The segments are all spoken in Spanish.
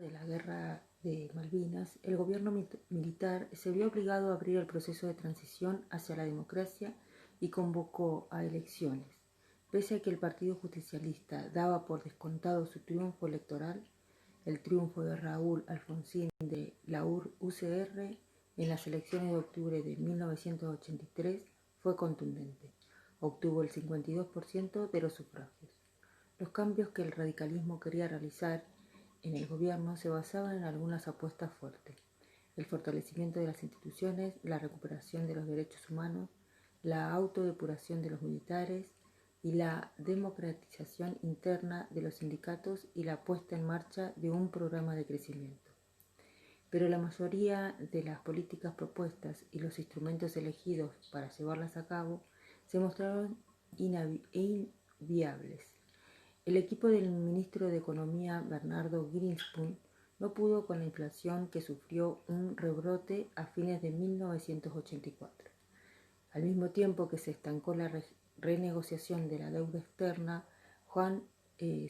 de la Guerra de Malvinas, el gobierno militar se vio obligado a abrir el proceso de transición hacia la democracia y convocó a elecciones. Pese a que el Partido Justicialista daba por descontado su triunfo electoral, el triunfo de Raúl Alfonsín de la UCR en las elecciones de octubre de 1983 fue contundente. Obtuvo el 52% de los sufragios. Los cambios que el radicalismo quería realizar en el gobierno se basaban en algunas apuestas fuertes: el fortalecimiento de las instituciones, la recuperación de los derechos humanos, la autodepuración de los militares y la democratización interna de los sindicatos y la puesta en marcha de un programa de crecimiento. Pero la mayoría de las políticas propuestas y los instrumentos elegidos para llevarlas a cabo se mostraron inviables. El equipo del ministro de Economía, Bernardo Greenspun, no pudo con la inflación que sufrió un rebrote a fines de 1984. Al mismo tiempo que se estancó la renegociación de la deuda externa, Juan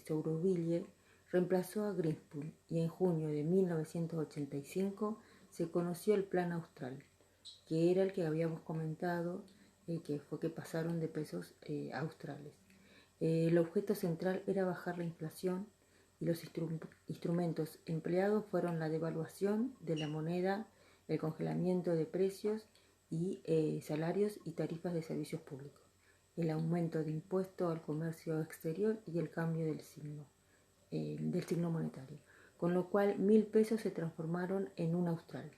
Souroville reemplazó a Greenspun y en junio de 1985 se conoció el Plan Austral, que era el que habíamos comentado, que fue que pasaron de pesos australes. El objeto central era bajar la inflación y los instrumentos empleados fueron la devaluación de la moneda, el congelamiento de precios y salarios y tarifas de servicios públicos, el aumento de impuestos al comercio exterior y el cambio del signo monetario, con lo cual 1.000 pesos se transformaron en un austral.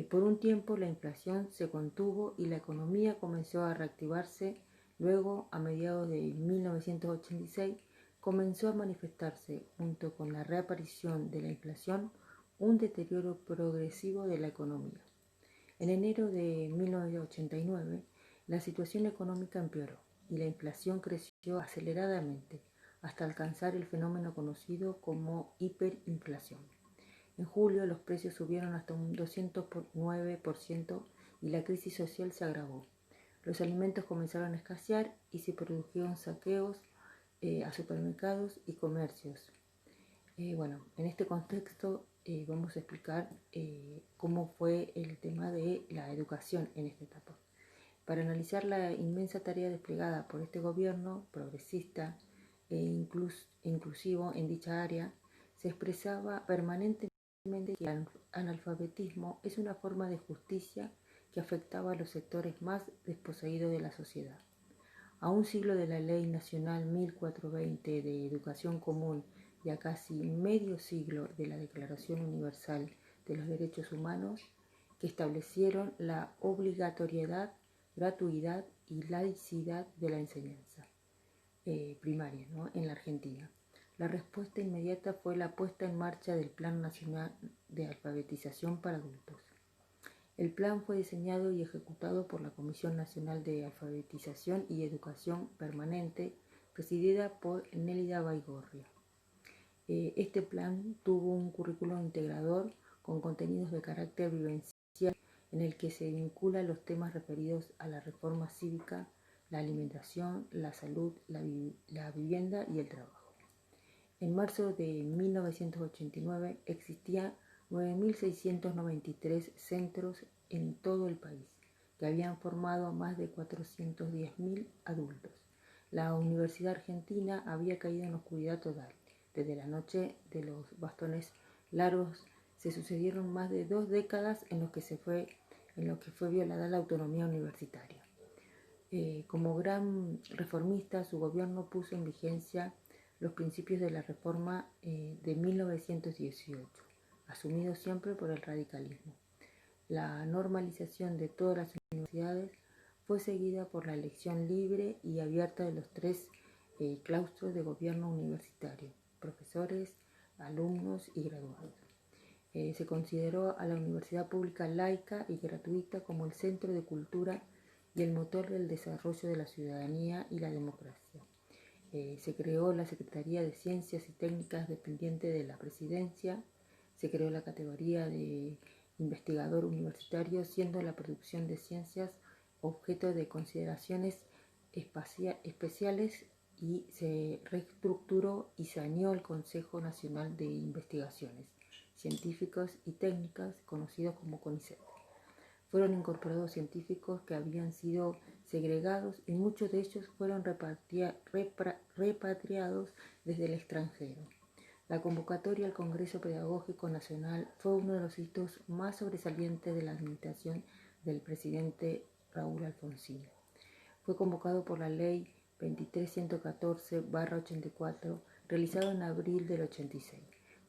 Por un tiempo la inflación se contuvo y la economía comenzó a reactivarse. Luego, a mediados de 1986, comenzó a manifestarse, junto con la reaparición de la inflación, un deterioro progresivo de la economía. En enero de 1989, la situación económica empeoró y la inflación creció aceleradamente hasta alcanzar el fenómeno conocido como hiperinflación. En julio los precios subieron hasta un 209% y la crisis social se agravó. Los alimentos comenzaron a escasear y se produjeron saqueos a supermercados y comercios. En este contexto vamos a explicar cómo fue el tema de la educación en esta etapa. Para analizar la inmensa tarea desplegada por este gobierno progresista e inclusivo en dicha área, se expresaba permanentemente que el analfabetismo es una forma de justicia que afectaba a los sectores más desposeídos de la sociedad. A un siglo de la Ley Nacional 1420 de Educación Común y a casi medio siglo de la Declaración Universal de los Derechos Humanos, que establecieron la obligatoriedad, gratuidad y laicidad de la enseñanza primaria, en la Argentina. La respuesta inmediata fue la puesta en marcha del Plan Nacional de Alfabetización para Adultos. El plan fue diseñado y ejecutado por la Comisión Nacional de Alfabetización y Educación Permanente, presidida por Nélida Baigorria. Este plan tuvo un currículo integrador con contenidos de carácter vivencial en el que se vinculan los temas referidos a la reforma cívica, la alimentación, la salud, la vivienda y el trabajo. En marzo de 1989 existían 9.693 centros en todo el país, que habían formado a más de 410.000 adultos. La Universidad Argentina había caído en oscuridad total. Desde la noche de los bastones largos se sucedieron más de 2 décadas en lo que fue violada la autonomía universitaria. Como gran reformista, su gobierno puso en vigencia los principios de la reforma de 1918, asumidos siempre por el radicalismo. La normalización de todas las universidades fue seguida por la elección libre y abierta de los 3 claustros de gobierno universitario: profesores, alumnos y graduados. Se consideró a la universidad pública laica y gratuita como el centro de cultura y el motor del desarrollo de la ciudadanía y la democracia. Se creó la Secretaría de Ciencias y Técnicas dependiente de la Presidencia. Se creó la categoría de investigador universitario, siendo la producción de ciencias objeto de consideraciones especiales y se reestructuró y saneó el Consejo Nacional de Investigaciones Científicas y Técnicas, conocido como CONICET. Fueron incorporados científicos que habían sido segregados y muchos de ellos fueron repatriados desde el extranjero. La convocatoria al Congreso Pedagógico Nacional fue uno de los hitos más sobresalientes de la administración del presidente Raúl Alfonsín. Fue convocado por la Ley 23.114/84, realizado en abril del 86.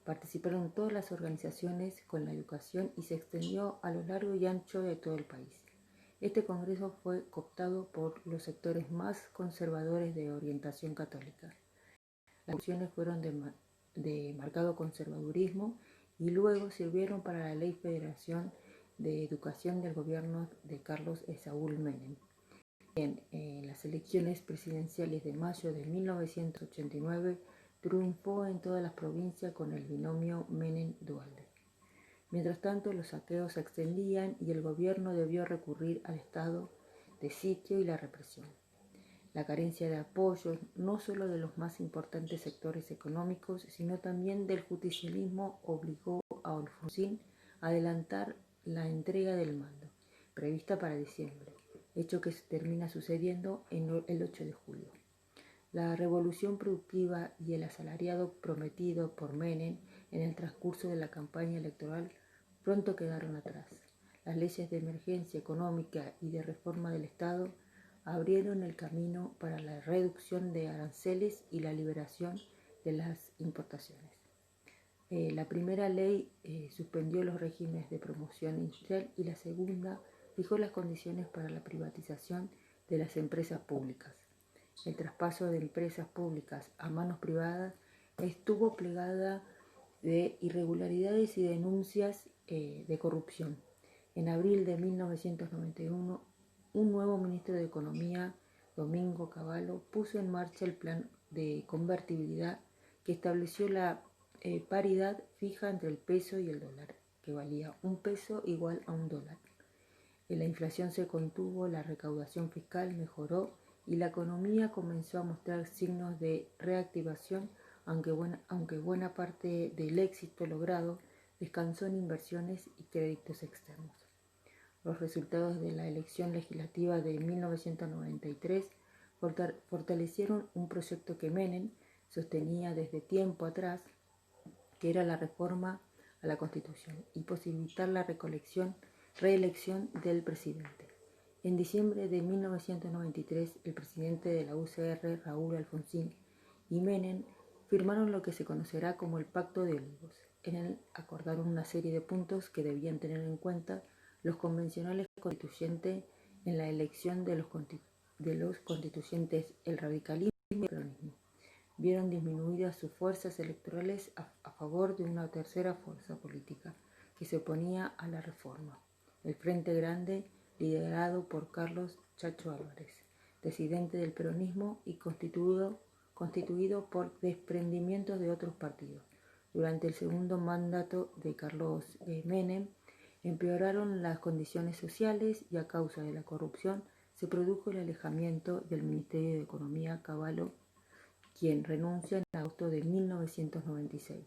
Participaron todas las organizaciones con la educación y se extendió a lo largo y ancho de todo el país. Este congreso fue cooptado por los sectores más conservadores de orientación católica. Las discusiones fueron de marcado conservadurismo y luego sirvieron para la Ley Federación de Educación del gobierno de Carlos Saúl Menem. En las elecciones presidenciales de mayo de 1989 triunfó en todas las provincias con el binomio Menem-Duhalde. Mientras tanto, los saqueos se extendían y el gobierno debió recurrir al estado de sitio y la represión. La carencia de apoyo no solo de los más importantes sectores económicos, sino también del justicialismo obligó a Alfonsín a adelantar la entrega del mando, prevista para diciembre, hecho que se termina sucediendo en el 8 de julio. La revolución productiva y el asalariado prometido por Menem en el transcurso de la campaña electoral pronto quedaron atrás. Las leyes de emergencia económica y de reforma del Estado abrieron el camino para la reducción de aranceles y la liberación de las importaciones. La primera ley suspendió los regímenes de promoción industrial y la segunda fijó las condiciones para la privatización de las empresas públicas. El traspaso de empresas públicas a manos privadas estuvo plagada de irregularidades y denuncias de corrupción. En abril de 1991, un nuevo ministro de Economía, Domingo Cavallo, puso en marcha el plan de convertibilidad que estableció la paridad fija entre el peso y el dólar, que valía un peso igual a un dólar. La inflación se contuvo, la recaudación fiscal mejoró y la economía comenzó a mostrar signos de reactivación, aunque buena parte del éxito logrado descansó en inversiones y créditos externos. Los resultados de la elección legislativa de 1993 fortalecieron un proyecto que Menem sostenía desde tiempo atrás, que era la reforma a la Constitución y posibilitar la reelección del presidente. En diciembre de 1993, el presidente de la UCR, Raúl Alfonsín, y Menem firmaron lo que se conocerá como el Pacto de Olivos. En él acordaron una serie de puntos que debían tener en cuenta los convencionales constituyentes en la elección de los constituyentes, el radicalismo y el peronismo. Vieron disminuidas sus fuerzas electorales a favor de una tercera fuerza política que se oponía a la reforma, el Frente Grande, liderado por Carlos Chacho Álvarez, presidente del peronismo y constituido por desprendimientos de otros partidos. Durante el segundo mandato de Carlos Menem, empeoraron las condiciones sociales y a causa de la corrupción se produjo el alejamiento del Ministerio de Economía Cavallo, quien renuncia en agosto de 1996.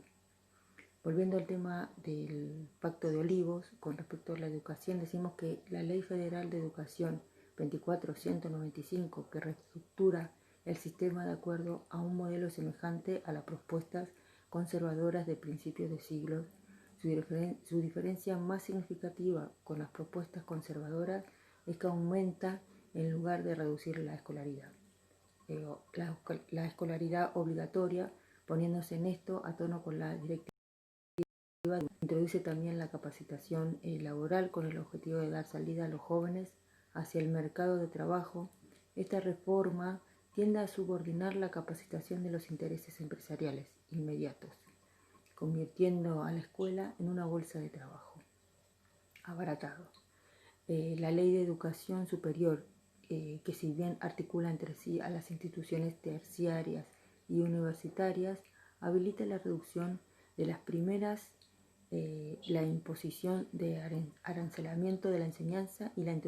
Volviendo al tema del Pacto de Olivos, con respecto a la educación, decimos que la Ley Federal de Educación 24.195, que reestructura el sistema de acuerdo a un modelo semejante a las propuestas conservadoras de principios de siglo, su diferencia más significativa con las propuestas conservadoras es que aumenta en lugar de reducir la escolaridad. La escolaridad obligatoria, poniéndose en esto a tono con la directiva, introduce también la capacitación laboral con el objetivo de dar salida a los jóvenes hacia el mercado de trabajo. Esta reforma tiende a subordinar la capacitación de los intereses empresariales inmediatos, convirtiendo a la escuela en una bolsa de trabajo abaratado. La Ley de Educación Superior, que si bien articula entre sí a las instituciones terciarias y universitarias, habilita la reducción de las primeras, la imposición de arancelamiento de la enseñanza y la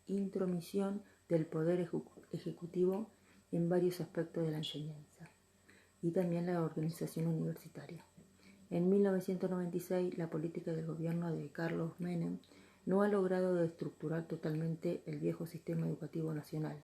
intromisión del Poder Ejecutivo en varios aspectos de la enseñanza y también la organización universitaria. En 1996, la política del gobierno de Carlos Menem no ha logrado estructurar totalmente el viejo sistema educativo nacional.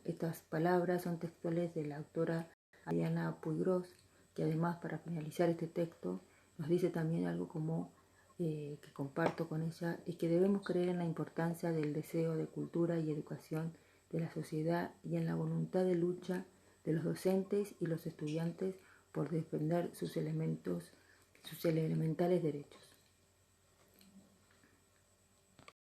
Estas palabras son textuales de la autora Ariana Puigros, que además, para finalizar este texto, nos dice también algo como que comparto con ella, es que debemos creer en la importancia del deseo de cultura y educación de la sociedad y en la voluntad de lucha de los docentes y los estudiantes por defender sus elementales derechos.